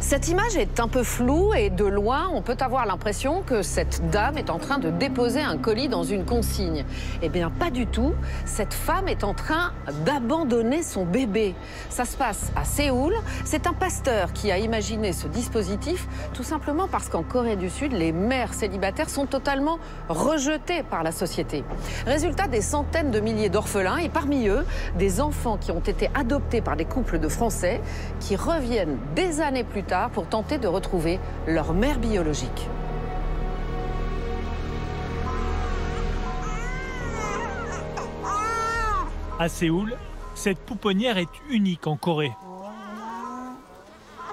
Cette image est un peu floue et de loin, on peut avoir l'impression que cette dame est en train de déposer un colis dans une consigne. Eh bien, pas du tout. Cette femme est en train d'abandonner son bébé. Ça se passe à Séoul. C'est un pasteur qui a imaginé ce dispositif, tout simplement parce qu'en Corée du Sud, les mères célibataires sont totalement rejetées par la société. Résultat, des centaines de milliers d'orphelins et parmi eux, des enfants qui ont été adoptés par des couples de Français qui reviennent des années plus tard pour tenter de retrouver leur mère biologique. À Séoul, cette pouponnière est unique en Corée.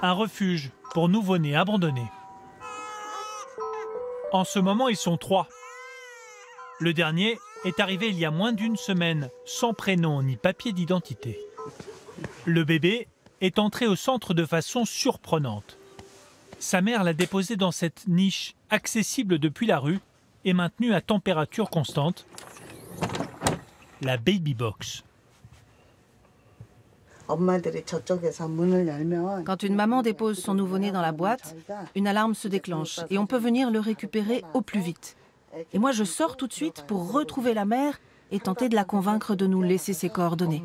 Un refuge pour nouveau-nés abandonnés. En ce moment, ils sont 3. Le dernier est arrivé il y a moins d'une semaine, sans prénom ni papier d'identité. Le bébé est entré au centre de façon surprenante. Sa mère l'a déposé dans cette niche, accessible depuis la rue et maintenue à température constante, la baby box. Quand une maman dépose son nouveau-né dans la boîte, une alarme se déclenche et on peut venir le récupérer au plus vite. Et moi, je sors tout de suite pour retrouver la mère et tenter de la convaincre de nous laisser ses coordonnées.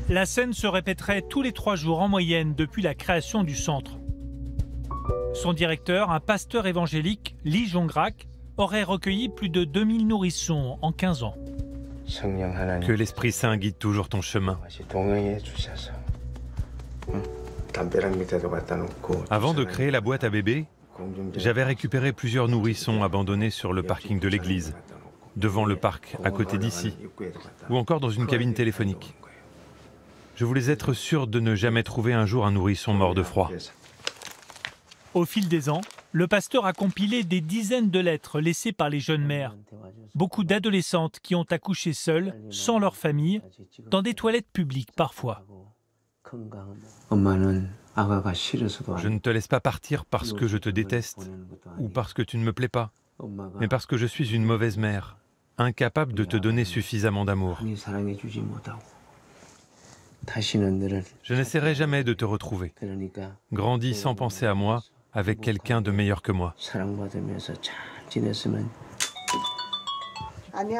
La scène se répéterait tous les 3 jours en moyenne depuis la création du centre. Son directeur, un pasteur évangélique, Lee Jong-rak, aurait recueilli plus de 2000 nourrissons en 15 ans. Que l'Esprit Saint guide toujours ton chemin. Avant de créer la boîte à bébé, j'avais récupéré plusieurs nourrissons abandonnés sur le parking de l'église, devant le parc, à côté d'ici, ou encore dans une cabine téléphonique. Je voulais être sûr de ne jamais trouver un jour un nourrisson mort de froid. Au fil des ans, le pasteur a compilé des dizaines de lettres laissées par les jeunes mères. Beaucoup d'adolescentes qui ont accouché seules, sans leur famille, dans des toilettes publiques parfois. Je ne te laisse pas partir parce que je te déteste ou parce que tu ne me plais pas, mais parce que je suis une mauvaise mère, incapable de te donner suffisamment d'amour. Je n'essaierai jamais de te retrouver. Grandis sans penser à moi, avec quelqu'un de meilleur que moi.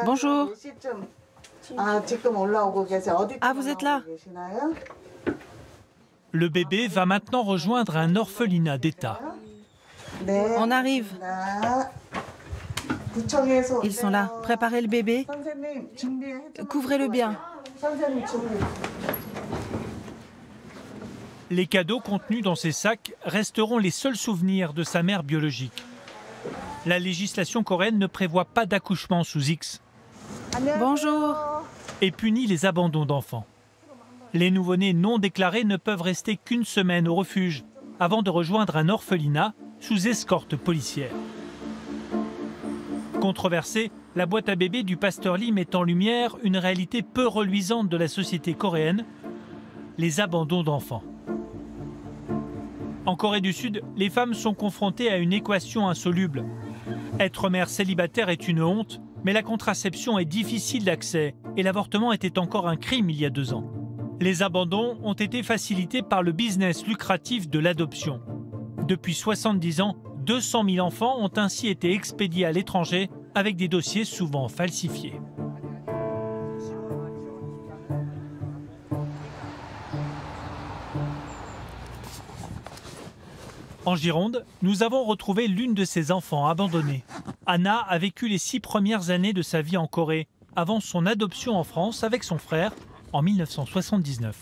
Bonjour. Ah, vous êtes là? Le bébé va maintenant rejoindre un orphelinat d'État. On arrive. Ils sont là. Préparez le bébé. Couvrez-le bien. Les cadeaux contenus dans ces sacs resteront les seuls souvenirs de sa mère biologique. La législation coréenne ne prévoit pas d'accouchement sous X. Bonjour. Et punit les abandons d'enfants. Les nouveau-nés non déclarés ne peuvent rester qu'une semaine au refuge avant de rejoindre un orphelinat sous escorte policière. Controversée, la boîte à bébé du pasteur Lee met en lumière une réalité peu reluisante de la société coréenne, les abandons d'enfants. En Corée du Sud, les femmes sont confrontées à une équation insoluble. Être mère célibataire est une honte, mais la contraception est difficile d'accès et l'avortement était encore un crime il y a 2 ans. Les abandons ont été facilités par le business lucratif de l'adoption. Depuis 70 ans, 200 000 enfants ont ainsi été expédiés à l'étranger avec des dossiers souvent falsifiés. En Gironde, nous avons retrouvé l'une de ces enfants abandonnés. Anna a vécu les 6 premières années de sa vie en Corée, avant son adoption en France avec son frère en 1979.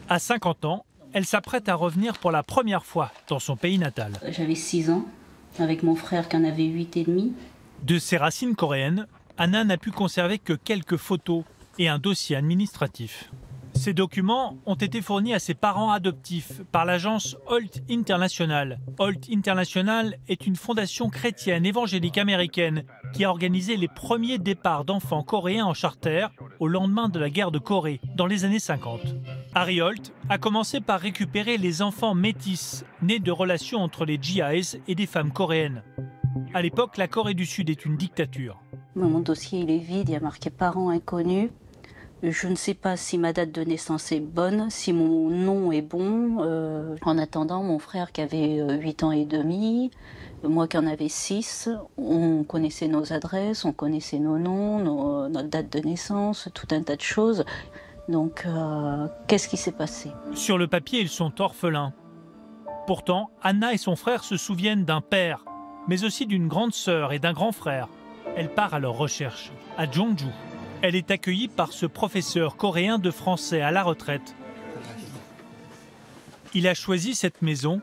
À 50 ans, elle s'apprête à revenir pour la première fois dans son pays natal. J'avais 6 ans, avec mon frère qui en avait 8 et demi. De ses racines coréennes, Anna n'a pu conserver que quelques photos et un dossier administratif. Ces documents ont été fournis à ses parents adoptifs par l'agence Holt International. Holt International est une fondation chrétienne évangélique américaine qui a organisé les premiers départs d'enfants coréens en charter au lendemain de la guerre de Corée, dans les années 50. Harry Holt a commencé par récupérer les enfants métis nés de relations entre les GIs et des femmes coréennes. À l'époque, la Corée du Sud est une dictature. Mon dossier il est vide, il y a marqué parents inconnus. Je ne sais pas si ma date de naissance est bonne, si mon nom est bon. En attendant, mon frère qui avait 8 ans et demi, moi qui en avais 6, on connaissait nos adresses, on connaissait nos noms, notre date de naissance, tout un tas de choses. Donc, qu'est-ce qui s'est passé? Sur le papier, ils sont orphelins. Pourtant, Anna et son frère se souviennent d'un père, mais aussi d'une grande sœur et d'un grand frère. Elle part à leur recherche, à Jeonju. Elle est accueillie par ce professeur coréen de français à la retraite. Il a choisi cette maison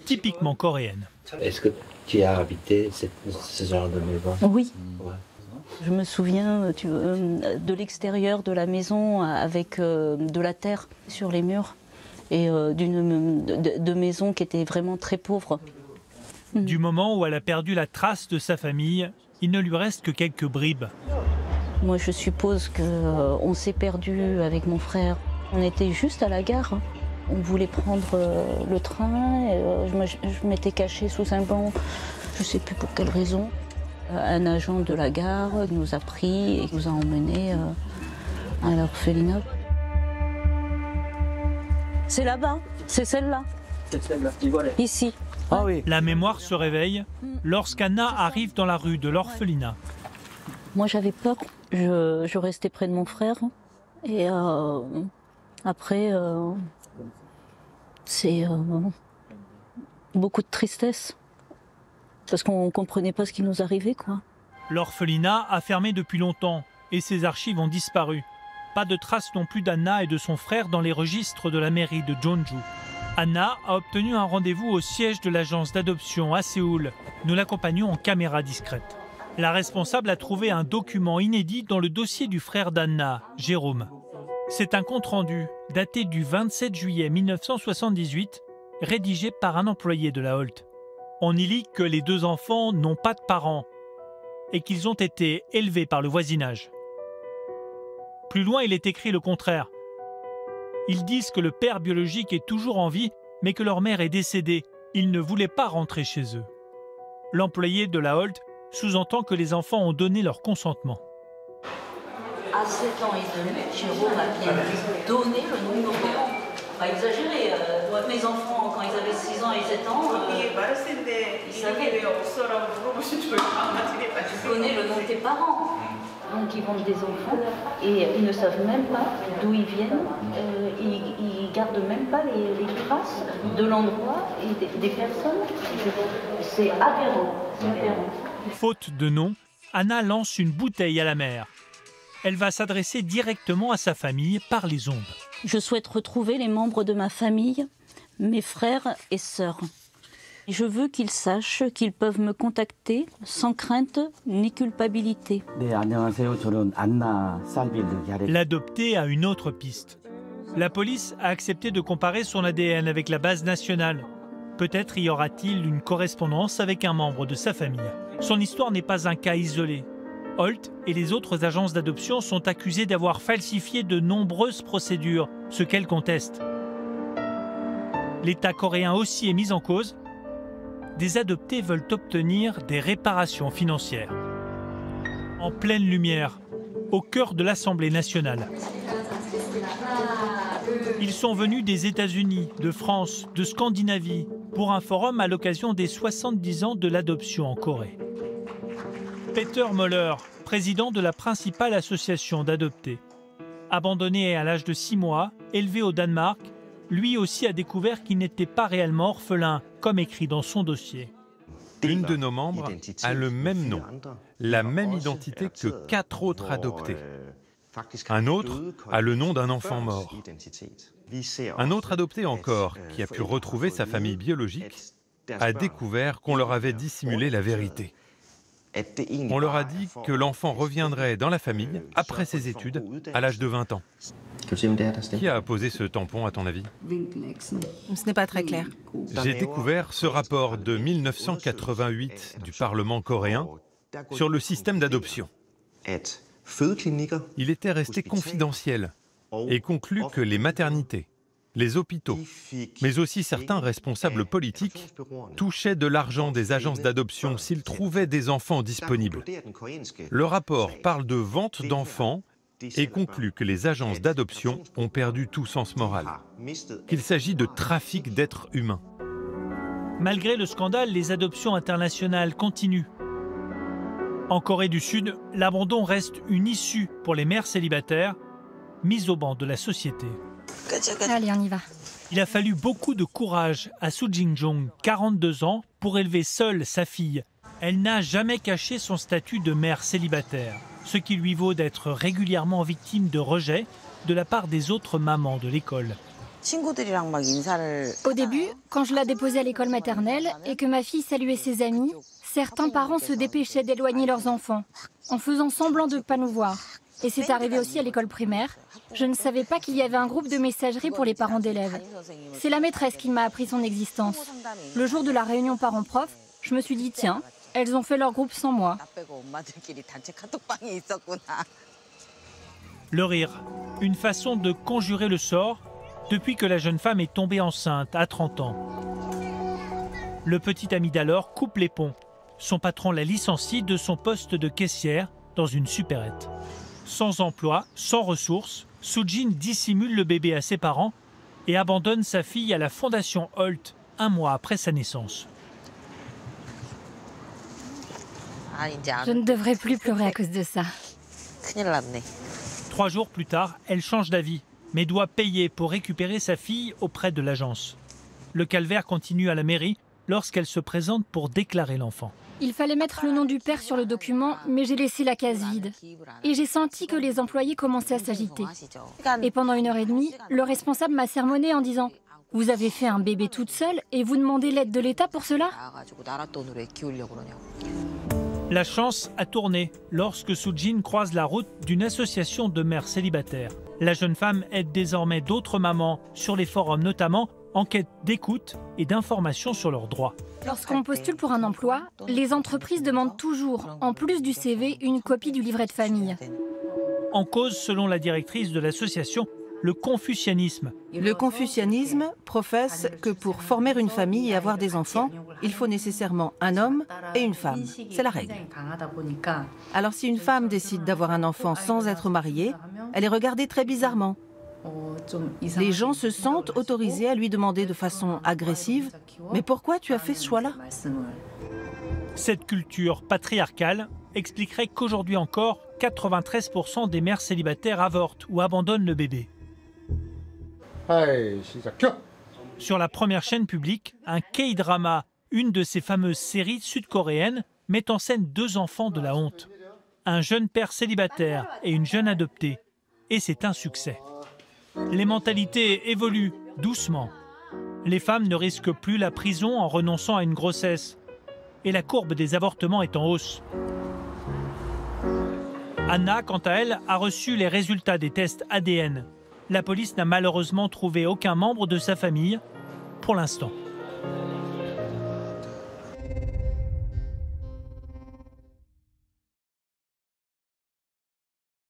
typiquement coréenne. Est-ce que tu as habité ce genre de maison? Oui. Ouais. Je me souviens de l'extérieur de la maison avec de la terre sur les murs et de maisons qui étaient vraiment très pauvres. Du moment où elle a perdu la trace de sa famille, il ne lui reste que quelques bribes. Moi, je suppose qu'on s'est perdu avec mon frère. On était juste à la gare. On voulait prendre le train. Et, je m'étais cachée sous un banc. Je ne sais plus pour quelle raison. Un agent de la gare nous a pris et nous a emmenés à l'orphelinat. C'est là-bas, c'est celle-là. Ici. Ah oui. La mémoire se réveille lorsqu'Anna arrive dans la rue de l'orphelinat. Moi, j'avais peur. Je restais près de mon frère. Et après, c'est beaucoup de tristesse. Parce qu'on ne comprenait pas ce qui nous arrivait, quoi. L'orphelinat a fermé depuis longtemps et ses archives ont disparu. Pas de traces non plus d'Anna et de son frère dans les registres de la mairie de Jeonju. Anna a obtenu un rendez-vous au siège de l'agence d'adoption à Séoul. Nous l'accompagnons en caméra discrète. La responsable a trouvé un document inédit dans le dossier du frère d'Anna, Jérôme. C'est un compte-rendu daté du 27 juillet 1978, rédigé par un employé de la Holt. On y lit que les deux enfants n'ont pas de parents et qu'ils ont été élevés par le voisinage. Plus loin, il est écrit le contraire. Ils disent que le père biologique est toujours en vie, mais que leur mère est décédée. Ils ne voulaient pas rentrer chez eux. L'employé de la Holt sous-entend que les enfants ont donné leur consentement. À 7 ans et demi, Jérôme a bien donné le nom de nos parents. Pas exagéré. Mes enfants, quand ils avaient 6 ans et 7 ans, ils savaient. Tu connais le nom de tes parents. Donc ils vendent des enfants et ils ne savent même pas d'où ils viennent. Ils gardent même pas les traces de l'endroit et des personnes. C'est aberrant. Faute de nom, Anna lance une bouteille à la mer. Elle va s'adresser directement à sa famille par les ondes. Je souhaite retrouver les membres de ma famille, mes frères et sœurs. Je veux qu'ils sachent qu'ils peuvent me contacter sans crainte ni culpabilité. L'adopté a une autre piste. La police a accepté de comparer son ADN avec la base nationale. Peut-être y aura-t-il une correspondance avec un membre de sa famille. Son histoire n'est pas un cas isolé. Holt et les autres agences d'adoption sont accusées d'avoir falsifié de nombreuses procédures, ce qu'elles contestent. L'État coréen aussi est mis en cause. Des adoptés veulent obtenir des réparations financières. En pleine lumière, au cœur de l'Assemblée nationale. Ils sont venus des États-Unis, de France, de Scandinavie, pour un forum à l'occasion des 70 ans de l'adoption en Corée. Peter Möller, président de la principale association d'adoptés. Abandonné à l'âge de 6 mois, élevé au Danemark, lui aussi a découvert qu'il n'était pas réellement orphelin, comme écrit dans son dossier. Une de nos membres a le même nom, la même identité que 4 autres adoptés. Un autre a le nom d'un enfant mort. Un autre adopté encore, qui a pu retrouver sa famille biologique, a découvert qu'on leur avait dissimulé la vérité. On leur a dit que l'enfant reviendrait dans la famille après ses études, à l'âge de 20 ans. Qui a posé ce tampon, à ton avis? Ce n'est pas très clair. J'ai découvert ce rapport de 1988 du Parlement coréen sur le système d'adoption. Il était resté confidentiel et conclut que les maternités, les hôpitaux, mais aussi certains responsables politiques touchaient de l'argent des agences d'adoption s'ils trouvaient des enfants disponibles. Le rapport parle de vente d'enfants et conclut que les agences d'adoption ont perdu tout sens moral, qu'il s'agit de trafic d'êtres humains. Malgré le scandale, les adoptions internationales continuent. En Corée du Sud, l'abandon reste une issue pour les mères célibataires, mises au banc de la société. Allez, on y va. Il a fallu beaucoup de courage à Soo Jin-jong, 42 ans, pour élever seule sa fille. Elle n'a jamais caché son statut de mère célibataire, ce qui lui vaut d'être régulièrement victime de rejet de la part des autres mamans de l'école. Au début, quand je la déposais à l'école maternelle et que ma fille saluait ses amis, certains parents se dépêchaient d'éloigner leurs enfants, en faisant semblant de ne pas nous voir. Et c'est arrivé aussi à l'école primaire. Je ne savais pas qu'il y avait un groupe de messagerie pour les parents d'élèves. C'est la maîtresse qui m'a appris son existence. Le jour de la réunion parents-prof, je me suis dit, tiens, elles ont fait leur groupe sans moi. Le rire, une façon de conjurer le sort depuis que la jeune femme est tombée enceinte à 30 ans. Le petit ami d'alors coupe les ponts. Son patron la licencie de son poste de caissière dans une supérette. Sans emploi, sans ressources, Soo-jin dissimule le bébé à ses parents et abandonne sa fille à la fondation Holt 1 mois après sa naissance. Je ne devrais plus pleurer à cause de ça. 3 jours plus tard, elle change d'avis, mais doit payer pour récupérer sa fille auprès de l'agence. Le calvaire continue à la mairie lorsqu'elle se présente pour déclarer l'enfant. Il fallait mettre le nom du père sur le document, mais j'ai laissé la case vide. Et j'ai senti que les employés commençaient à s'agiter. Et pendant 1h30, le responsable m'a sermonné en disant « Vous avez fait un bébé toute seule et vous demandez l'aide de l'État pour cela ?» La chance a tourné lorsque Soo-jin croise la route d'une association de mères célibataires. La jeune femme aide désormais d'autres mamans sur les forums, notamment en quête d'écoute et d'informations sur leurs droits. Lorsqu'on postule pour un emploi, les entreprises demandent toujours, en plus du CV, une copie du livret de famille. En cause, selon la directrice de l'association, le confucianisme. Le confucianisme professe que pour former une famille et avoir des enfants, il faut nécessairement un homme et une femme. C'est la règle. Alors si une femme décide d'avoir un enfant sans être mariée, elle est regardée très bizarrement. Les gens se sentent autorisés à lui demander de façon agressive « Mais pourquoi tu as fait ce choix-là » Cette culture patriarcale expliquerait qu'aujourd'hui encore, 93% des mères célibataires avortent ou abandonnent le bébé. Sur la première chaîne publique, un K-drama, une de ces fameuses séries sud-coréennes, met en scène 2 enfants de la honte. Un jeune père célibataire et une jeune adoptée. Et c'est un succès. Les mentalités évoluent doucement. Les femmes ne risquent plus la prison en renonçant à une grossesse. Et la courbe des avortements est en hausse. Anna, quant à elle, a reçu les résultats des tests ADN. La police n'a malheureusement trouvé aucun membre de sa famille pour l'instant.